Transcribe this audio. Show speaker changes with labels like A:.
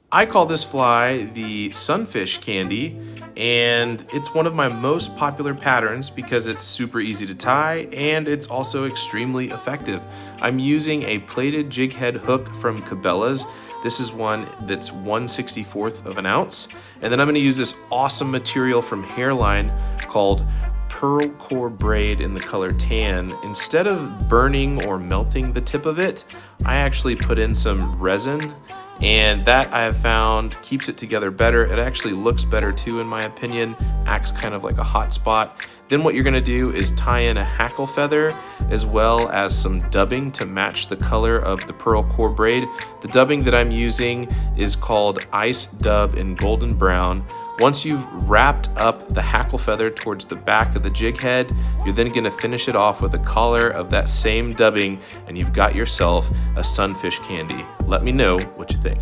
A: I call this fly the sunfish candy, and it's one of my most popular patterns because it's super easy to tie and it's also extremely effective. I'm using a plated jig head hook from Cabela's. This is one that's 1/64 of an ounce. And then I'm gonna use this awesome material from Hairline called Pearl Core Braid in the color tan. Instead of burning or melting the tip of it, I actually put in some resin, and that I have found keeps it together better. It actually looks better too, in my opinion, acts kind of like a hot spot. Then what you're gonna do is tie in a hackle feather as well as some dubbing to match the color of the pearl core braid. The dubbing that I'm using is called Ice Dub in Golden Brown. Once you've wrapped up the hackle feather towards the back of the jig head, you're then gonna finish it off with a collar of that same dubbing, and you've got yourself a sunfish candy. Let me know what you think.